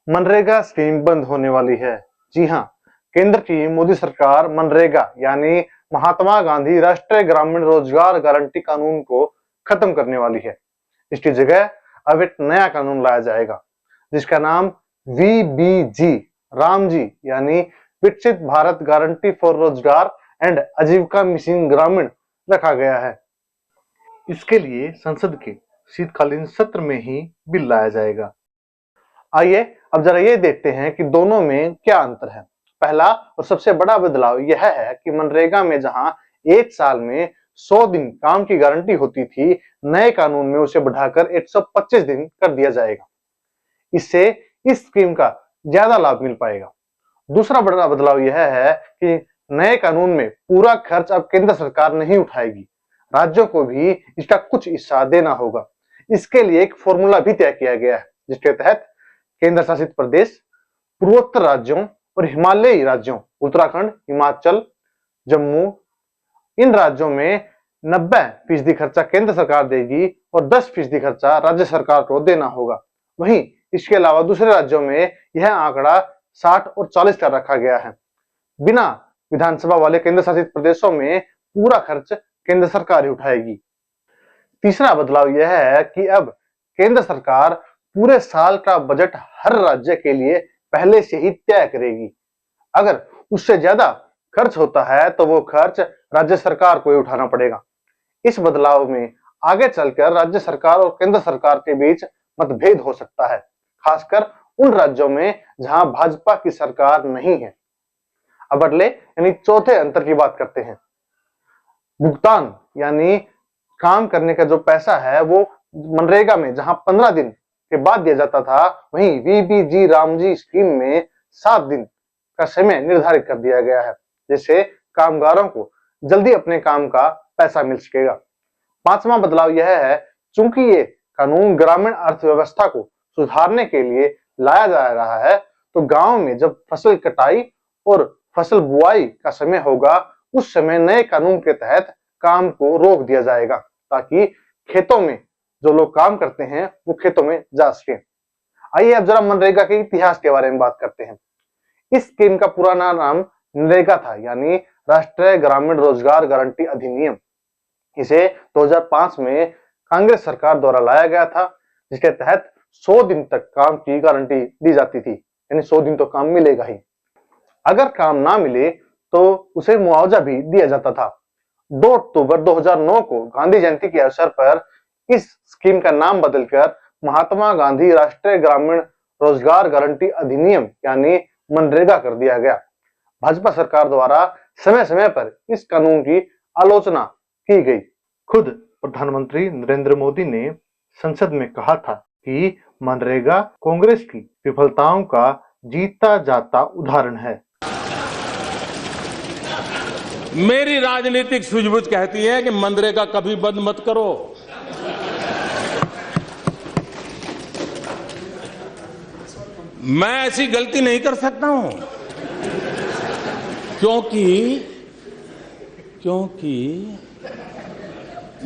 MNREGA scheme बंद होने वाली है। जी हां, केंद्र की मोदी सरकार मनरेगा यानी महात्मा गांधी राष्ट्रीय ग्रामीण रोजगार गारंटी कानून को खत्म करने वाली है। इसकी जगह अब एक नया कानून लाया जाएगा जिसका नाम वीबीजी रामजी यानी विकसित भारत गारंटी फॉर रोजगार एंड आजीविका मिशन ग्रामीण रखा गया है। इसके लिए संसद के शीतकालीन सत्र में ही बिल लाया जाएगा। आइए अब जरा ये देखते हैं कि दोनों में क्या अंतर है। पहला और सबसे बड़ा बदलाव यह है कि मनरेगा में जहां एक साल में 100 दिन काम की गारंटी होती थी, नए कानून में उसे बढ़ाकर 125 दिन कर दिया जाएगा। इससे इस स्कीम का ज्यादा लाभ मिल पाएगा। दूसरा बड़ा बदलाव यह है कि नए कानून में पूरा खर्च अब केंद्र सरकार नहीं उठाएगी, राज्यों को भी इसका कुछ हिस्सा देना होगा। इसके लिए एक फॉर्मूला भी तय किया गया है जिसके तहत केंद्र शासित प्रदेश, पूर्वोत्तर राज्यों और हिमालयी राज्यों उत्तराखंड, हिमाचल, जम्मू, इन राज्यों में 90% खर्चा केंद्र सरकार देगी और 10% खर्चा राज्य सरकार को देना होगा। वहीं इसके अलावा दूसरे राज्यों में यह आंकड़ा 60 और 40 का रखा गया है। बिना विधानसभा वाले केंद्र शासित प्रदेशों में पूरा खर्च केंद्र सरकार ही उठाएगी। तीसरा बदलाव यह है कि अब केंद्र सरकार पूरे साल का बजट हर राज्य के लिए पहले से ही तय करेगी। अगर उससे ज्यादा खर्च होता है तो वो खर्च राज्य सरकार को ही उठाना पड़ेगा। इस बदलाव में आगे चलकर राज्य सरकार और केंद्र सरकार के बीच मतभेद हो सकता है, खासकर उन राज्यों में जहां भाजपा की सरकार नहीं है। अब अगले यानी चौथे अंतर की बात करते हैं। भुगतान यानी काम करने का जो पैसा है वो मनरेगा में जहां 15 दिन के बाद दिया जाता था, वहीं वीबीजी रामजी स्कीम में 7 दिन का समय निर्धारित कर दिया गया है, जिससे कामगारों को जल्दी अपने काम का पैसा मिल सकेगा। पांचवा बदलाव यह है, चूंकि ये कानून ग्रामीण अर्थव्यवस्था को सुधारने के लिए लाया जा रहा है, तो गांव में जब फसल कटाई और फसल बुआई का समय होगा, उस समय नए कानून के तहत काम को रोक दिया जाएगा ताकि खेतों में जो लोग काम करते हैं वो खेतों में जा सके। आइए अब जरा मनरेगा के इतिहास के बारे में बात करते हैं। इस स्कीम का पुराना नाम नरेगा था यानी राष्ट्रीय ग्रामीण रोजगार गारंटी अधिनियम। इसे 2005 में कांग्रेस सरकार द्वारा लाया गया था, जिसके तहत 100 दिन तक काम की गारंटी दी जाती थी, यानी 100 दिन तो काम मिलेगा ही। अगर काम ना मिले तो उसे मुआवजा भी दिया जाता था। 2 अक्टूबर 2009 को गांधी जयंती के अवसर पर इस स्कीम का नाम बदलकर महात्मा गांधी राष्ट्रीय ग्रामीण रोजगार गारंटी अधिनियम यानी मनरेगा कर दिया गया। भाजपा सरकार द्वारा समय समय पर इस कानून की आलोचना की गई। खुद प्रधानमंत्री नरेंद्र मोदी ने संसद में कहा था कि मनरेगा कांग्रेस की विफलताओं का जीता जाता उदाहरण है। मेरी राजनीतिक सूझबूझ कहती है कि मनरेगा कभी बंद मत करो। मैं ऐसी गलती नहीं कर सकता हूं क्योंकि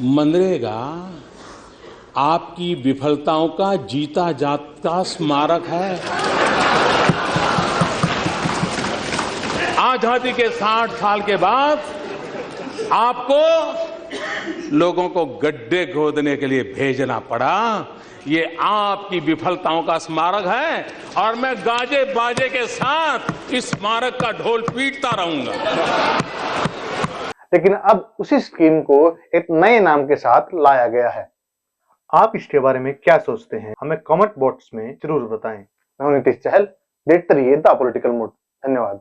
मनरेगा आपकी विफलताओं का जीता जाता स्मारक है। आजादी के 60 साल के बाद आपको लोगों को गड्ढे खोदने के लिए भेजना पड़ा। ये आपकी विफलताओं का स्मारक है और मैं गाजे बाजे के साथ इस स्मारक का ढोल पीटता रहूंगा। लेकिन अब उसी स्कीम को एक नए नाम के साथ लाया गया है। आप इसके बारे में क्या सोचते हैं, हमें कमेंट बॉक्स में जरूर बताएं। मैं हूं नीतीश चहल, देखते रहिए द पॉलिटिकल मूड। धन्यवाद।